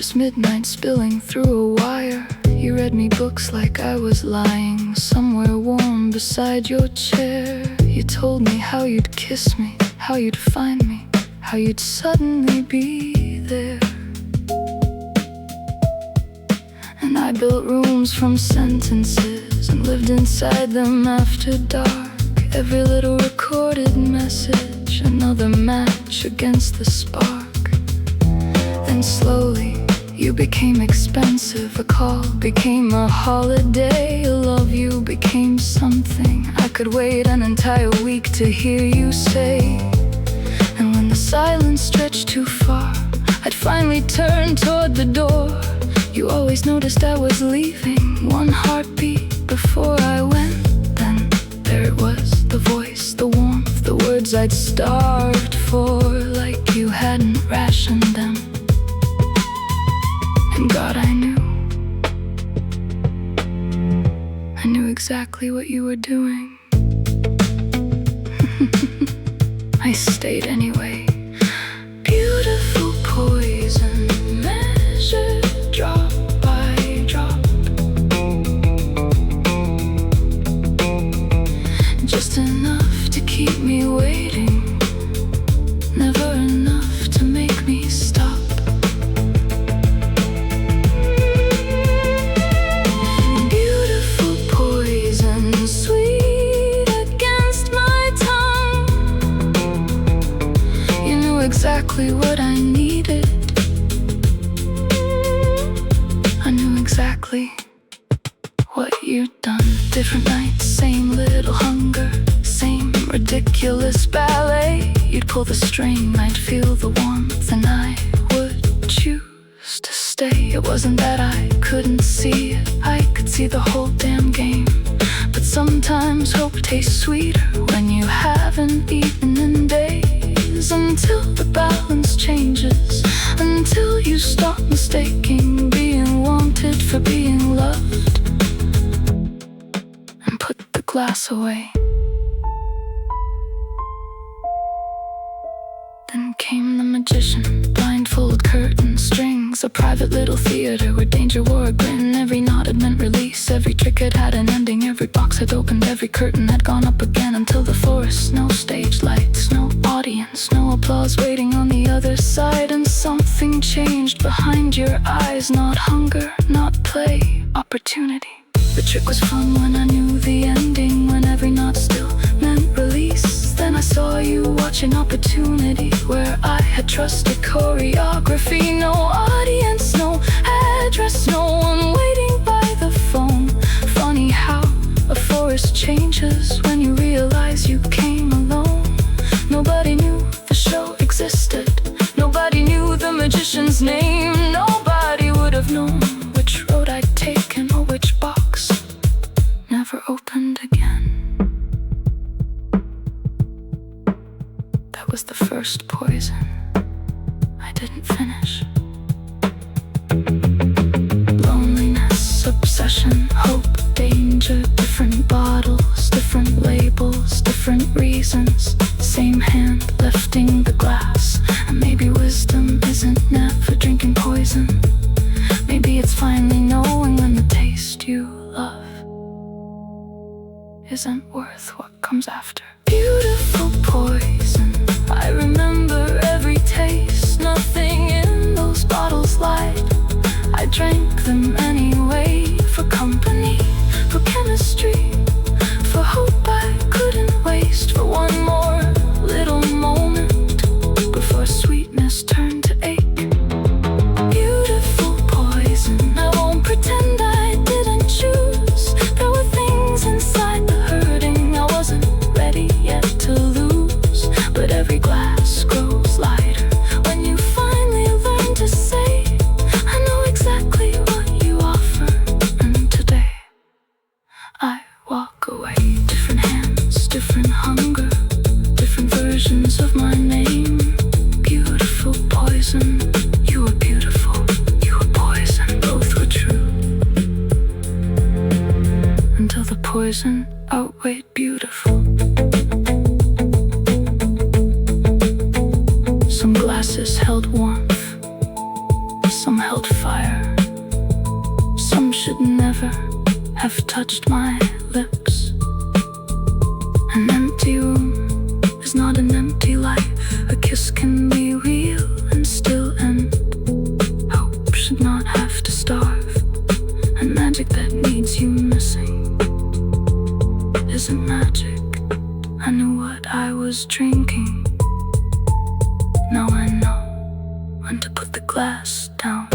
just midnight spilling through a wire. You read me books like I was lying somewhere warm beside your chair. You told me how you'd kiss me, how you'd find me, how you'd suddenly be there. And I built rooms from sentences and lived inside them after dark. Every little recorded message, another match against the spark. Then slowly you became expensive. A call became a holiday. A love you became something I could wait an entire week to hear you say. And when the silence stretched too far, I'd finally turn toward the door. You always noticed I was leaving, one heartbeat before I went. Then there it was, the voice, the warmth, the words I'd starved for, like you hadn't rationed them. And God, I knew exactly what you were doing. I stayed anyway. Beautiful poison, measured drop by drop, just enough to keep me waiting, never enough to make me stop. Beautiful poison, sweet against my tongue. You knew exactly what I needed. I knew exactly what you'd done. Different nights, same little hunger, same ridiculous ballet. You'd pull the string, I'd feel the warmth, and I would choose to stay. It wasn't that I couldn't see it, I could see the whole damn game. But sometimes hope tastes sweeter when you haven't eaten in days. Until the balance changes, until you stop mistaking being wanted for being loved, and put the glass away. Then came the magician, blindfold, curtain, strings, a private little theater where danger wore a grin. Every knot had meant release, every trick had an ending, every box had opened, every curtain had gone up again. Until the forest, no stage lights, no audience, no applause waiting on the other side. And something changed behind your eyes, not hunger, not play, opportunity. The trick was fun when I knew the ending, when every knot still meant release. Then I saw you watching opportunity where I had trusted choreography. No audience, no address, no one waiting by the phone. Funny how a forest changes when you realize you came alone. Nobody knew the show existed, nobody knew the magician's name. Nobody would have known which road I'd taken or which box never opened again. That was the first poison I didn't finish. Loneliness, obsession, hope, danger, different bottles, different labels, different reasons. Same hand lifting the glass. And maybe wisdom isn't never drinking poison. Maybe it's finally knowing when the taste you love isn't worth what comes after. Beautiful poison, I remember every taste. Nothing in those bottles lied. I drank them anyway, for company, for chemistry, for hope I couldn't waste, for one more little moment before sweetness turned to ache. Beautiful poison, I won't pretend I didn't choose. There were things inside the hurting I wasn't ready yet to lose. But every glass grows lighter when you finally learn to say, I know exactly what you offer. And today I walk away. Different hands, different hunger, different versions of my name. Beautiful poison, you were beautiful, you were poison, both were true. Until the poison outweighed beautiful. Some glasses held warmth, Some held fire, some should never have touched my lips. An empty room is not an empty life. A kiss can be real and still end. Hope should not have to starve. And magic that needs you missing isn't magic. I knew what I was drinking. Now I know when to put the glass down.